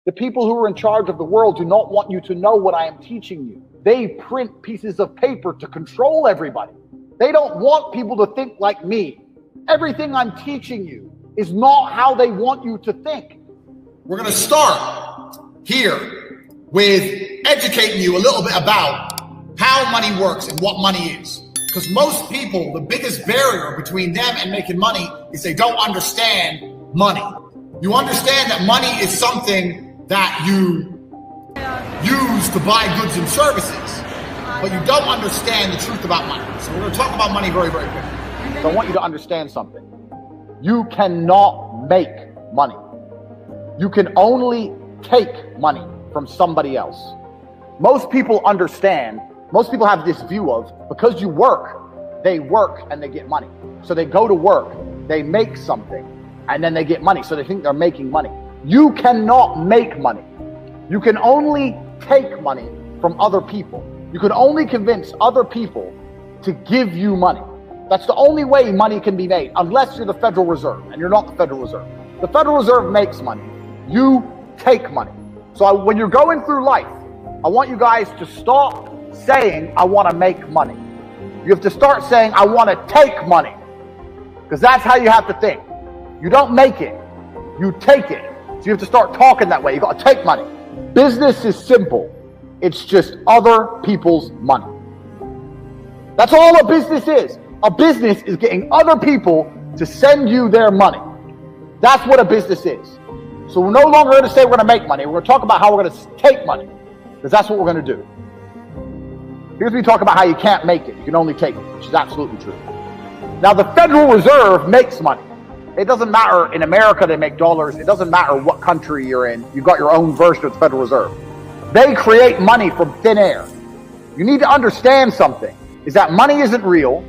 The people who are in charge of the world do not want you to know what I am teaching you. They print pieces of paper to control everybody. They don't want people to think like me. Everything I'm teaching you is not how they want you to think. We're going to start here with educating you a little bit about how money works and what money is. Because most people, the biggest barrier between them and making money is they don't understand money. You understand that money is something that you use to buy goods and services, but you don't understand the truth about money. So we're going to talk about money very, very quickly. So I want you to understand something. You cannot make money. You can only take money from somebody else. Most people understand, most people have this view of, because you work, they work and they get money. So they go to work, they make something, and then they get money. So they think they're making money. You cannot make money. You can only take money from other people. You can only convince other people to give you money. That's the only way money can be made, unless you're the Federal Reserve, and you're not the Federal Reserve. The Federal Reserve makes money. You take money. So when you're going through life, I want you guys to stop saying, I want to make money. You have to start saying, I want to take money. Because that's how you have to think. You don't make it, you take it. So you have to start talking that way. You got to take money. Business is simple. It's just other people's money. That's all a business is. A business is getting other people to send you their money. That's what a business is. So we're no longer going to say we're going to make money. We're going to talk about how we're going to take money, because that's what we're going to do. Here's we talk about how you can't make it. You can only take it, which is absolutely true. Now, the Federal Reserve makes money. It doesn't matter. In America, they make dollars. It doesn't matter what country you're in. You've got your own version of the Federal Reserve. They create money from thin air. You need to understand something, is that money isn't real,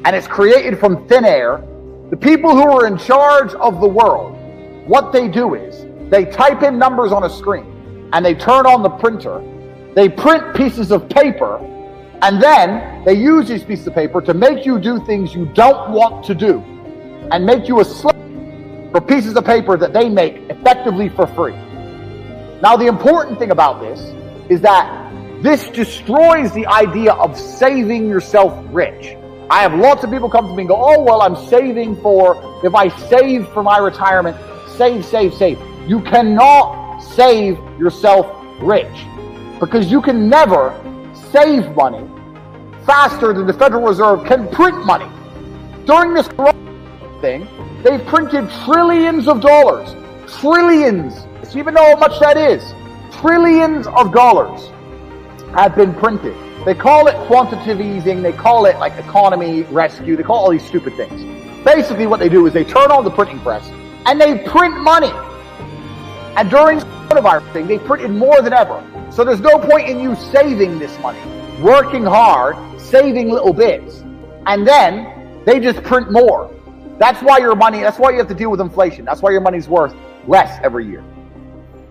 and it's created from thin air. The people who are in charge of the world, what they do is, they type in numbers on a screen, and they turn on the printer. They print pieces of paper, and then they use these pieces of paper to make you do things you don't want to do, and make you a slave for pieces of paper that they make effectively for free. Now, the important thing about this is that this destroys the idea of saving yourself rich. I have lots of people come to me and go, oh, well, I'm saving for, if I save for my retirement, save. You cannot save yourself rich, because you can never save money faster than the Federal Reserve can print money. During this thing, they've printed trillions of dollars. Trillions. So you even know how much that is? Trillions of dollars have been printed. They call it quantitative easing. They call it like economy rescue. They call all these stupid things. Basically what they do is they turn on the printing press and they print money. And during the coronavirus thing, they printed more than ever. So there's no point in you saving this money, working hard, saving little bits, and then they just print more. That's why your money, that's why you have to deal with inflation. That's why your money's worth less every year.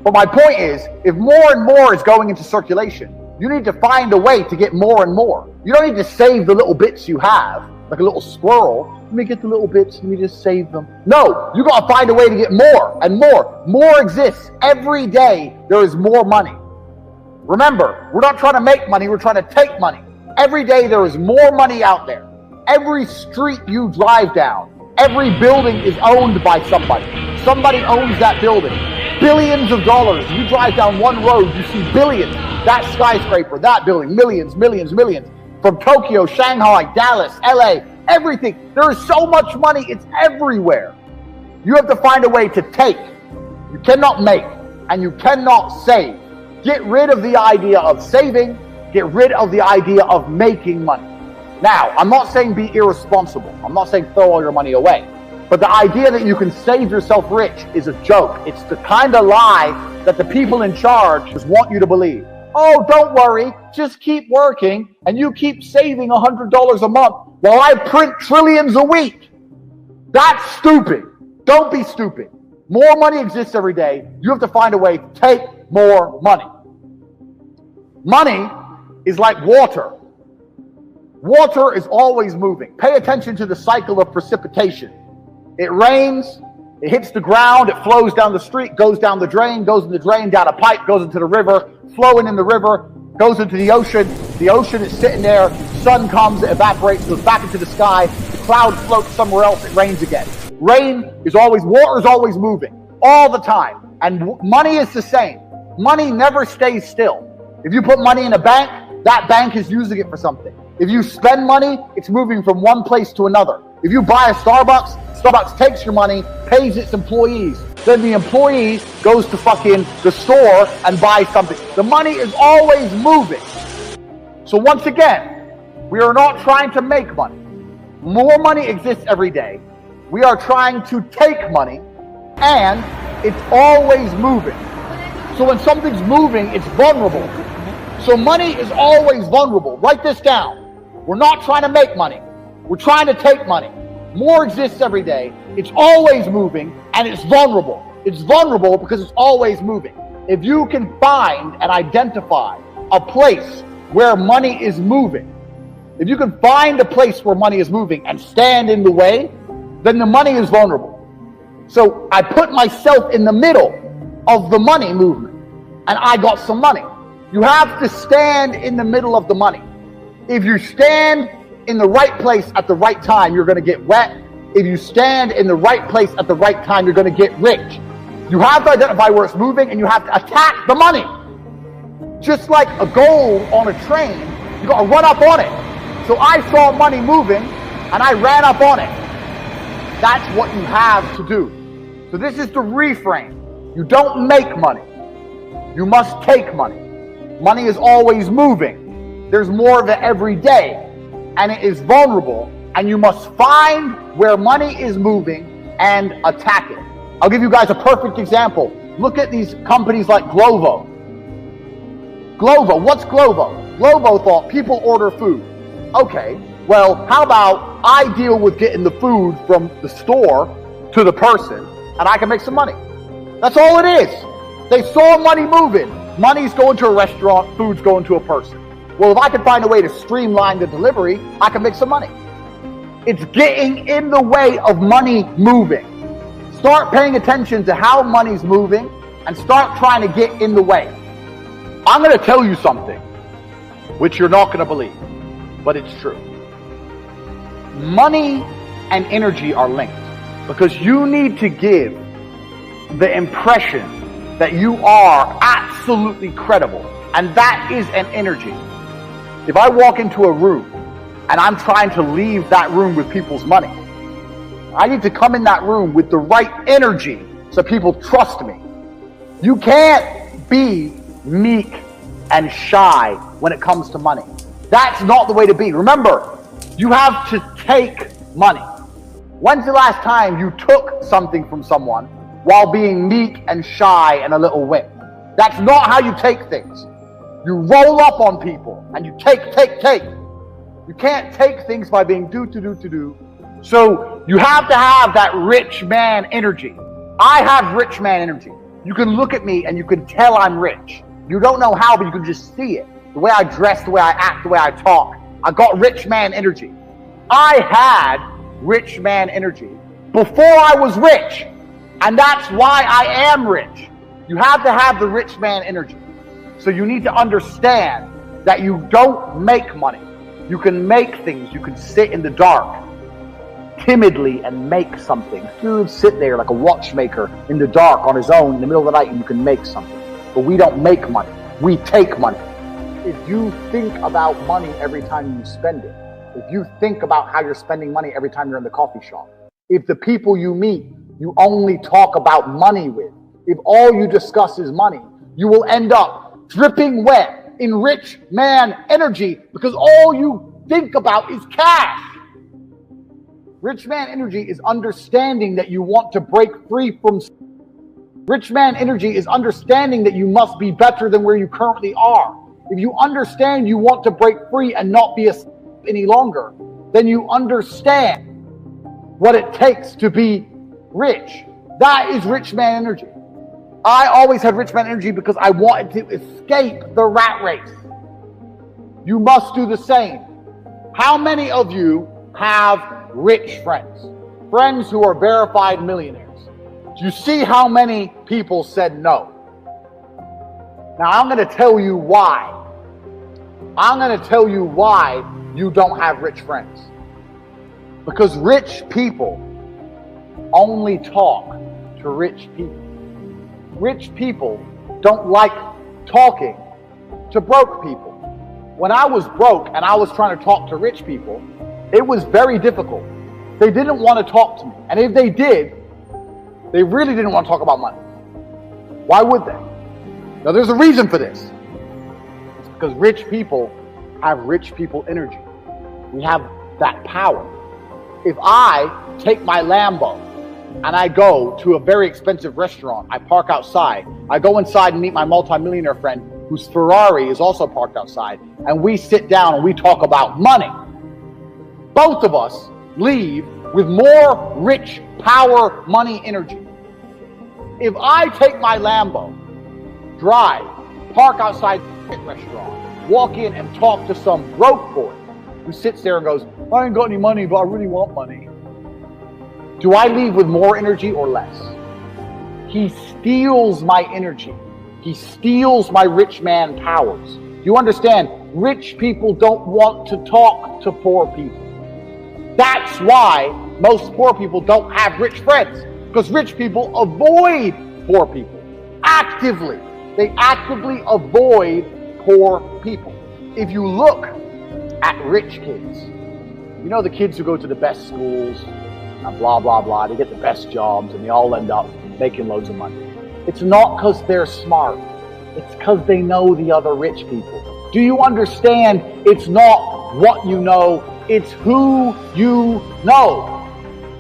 But my point is, if more and more is going into circulation, you need to find a way to get more and more. You don't need to save the little bits you have, like a little squirrel. Let me get the little bits, let me just save them. No, you got to find a way to get more and more. More exists. Every day there is more money. Remember, we're not trying to make money, we're trying to take money. Every day there is more money out there. Every street you drive down, every building is owned by somebody. Somebody owns that building. Billions of dollars. You drive down one road, you see billions. That skyscraper, that building, millions. From Tokyo, Shanghai, Dallas, LA, everything. There is so much money, it's everywhere. You have to find a way to take. You cannot make, and you cannot save. Get rid of the idea of saving. Get rid of the idea of making money. Now, I'm not saying be irresponsible. I'm not saying throw all your money away. But the idea that you can save yourself rich is a joke. It's the kind of lie that the people in charge want you to believe. Oh, don't worry. Just keep working and you keep saving $100 a month while I print trillions a week. That's stupid. Don't be stupid. More money exists every day. You have to find a way to take more money. Money is like water. Water is always moving. Pay attention to the cycle of precipitation. It rains, It hits the ground, it flows down the street, goes down the drain, goes in the drain, down a pipe, goes into the river, flowing in the river, goes into the ocean. The ocean is sitting there, sun comes, it evaporates, goes back into the sky, the cloud floats somewhere else, it rains again. Water is always moving, all the time. And money is the same. Money never stays still. If you put money in a bank, that bank is using it for something. If you spend money, it's moving from one place to another. If you buy a Starbucks, Starbucks takes your money, pays its employees. Then the employee goes to fucking the store and buys something. The money is always moving. So once again, we are not trying to make money. More money exists every day. We are trying to take money, and it's always moving. So when something's moving, it's vulnerable. So money is always vulnerable. Write this down. We're not trying to make money. We're trying to take money. More exists every day. It's always moving, and it's vulnerable. It's vulnerable because it's always moving. If you can find and identify a place where money is moving, if you can find a place where money is moving and stand in the way, then the money is vulnerable. So I put myself in the middle of the money movement, and I got some money. You have to stand in the middle of the money. If you stand in the right place at the right time, you're going to get wet. If you stand in the right place at the right time, you're going to get rich. You have to identify where it's moving, and you have to attack the money. Just like a goal on a train, you got to run up on it. So I saw money moving, and I ran up on it. That's what you have to do. So this is the reframe. You don't make money. You must take money. Money is always moving. There's more of it every day, and it is vulnerable, and you must find where money is moving and attack it. I'll give you guys a perfect example. Look at these companies like Glovo. Glovo, what's Glovo? Glovo thought people order food. Okay, well, how about I deal with getting the food from the store to the person, and I can make some money. That's all it is. They saw money moving. Money's going to a restaurant, food's going to a person. Well, if I can find a way to streamline the delivery, I can make some money. It's getting in the way of money moving. Start paying attention to how money's moving and start trying to get in the way. I'm going to tell you something, which you're not going to believe, but it's true. Money and energy are linked because you need to give the impression that you are absolutely credible, and that is an energy. If I walk into a room and I'm trying to leave that room with people's money, I need to come in that room with the right energy so people trust me. You can't be meek and shy when it comes to money. That's not the way to be. Remember, you have to take money. When's the last time you took something from someone while being meek and shy and a little wimp? That's not how you take things. You roll up on people and you take. You can't take things by being do. So you have to have that rich man energy. I have rich man energy. You can look at me and you can tell I'm rich. You don't know how, but you can just see it. The way I dress, the way I act, the way I talk. I got rich man energy. I had rich man energy before I was rich. And that's why I am rich. You have to have the rich man energy. So you need to understand that you don't make money. You can make things. You can sit in the dark timidly and make something. Dude, sit there like a watchmaker in the dark on his own in the middle of the night and you can make something. But we don't make money. We take money. If you think about money every time you spend it, if you think about how you're spending money every time you're in the coffee shop, if the people you meet, you only talk about money with, if all you discuss is money, you will end up dripping wet in rich man energy because all you think about is cash. Rich man energy is understanding that you want to break free from. Rich man energy is understanding that you must be better than where you currently are. If you understand you want to break free and not be a any longer, then you understand what it takes to be rich. That is rich man energy. I always had rich man energy because I wanted to escape the rat race. You must do the same. How many of you have rich friends? Friends who are verified millionaires. Do you see how many people said no? Now I'm going to tell you why. I'm going to tell you why you don't have rich friends. Because rich people only talk to rich people. Rich people don't like talking to broke people. When I was broke and I was trying to talk to rich people, it was very difficult. They didn't want to talk to me. And if they did, they really didn't want to talk about money. Why would they? Now there's a reason for this. It's because rich people have rich people energy. We have that power. If I take my Lambo and I go to a very expensive restaurant, I park outside, I go inside and meet my multimillionaire friend whose Ferrari is also parked outside, and we sit down and we talk about money. Both of us leave with more rich power, money, energy. If I take my Lambo, drive, park outside the restaurant, walk in and talk to some broke boy who sits there and goes, I ain't got any money, but I really want money. Do I leave with more energy or less? He steals my energy. He steals my rich man powers. You understand? Rich people don't want to talk to poor people. That's why most poor people don't have rich friends. Because rich people avoid poor people. Actively. They actively avoid poor people. If you look at rich kids, you know the kids who go to the best schools, and blah, blah, blah, they get the best jobs, and they all end up making loads of money. It's not because they're smart. It's because they know the other rich people. Do you understand? It's not what you know, it's who you know.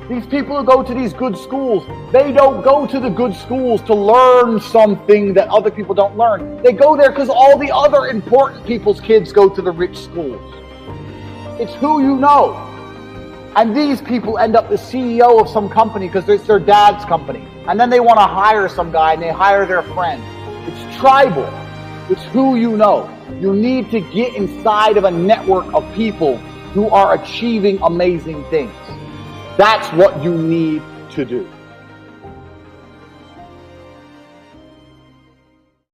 These people who go to these good schools, they don't go to the good schools to learn something that other people don't learn. They go there because all the other important people's kids go to the rich schools. It's who you know. And these people end up the CEO of some company because it's their dad's company. And then they want to hire some guy and they hire their friend. It's tribal. It's who you know. You need to get inside of a network of people who are achieving amazing things. That's what you need to do.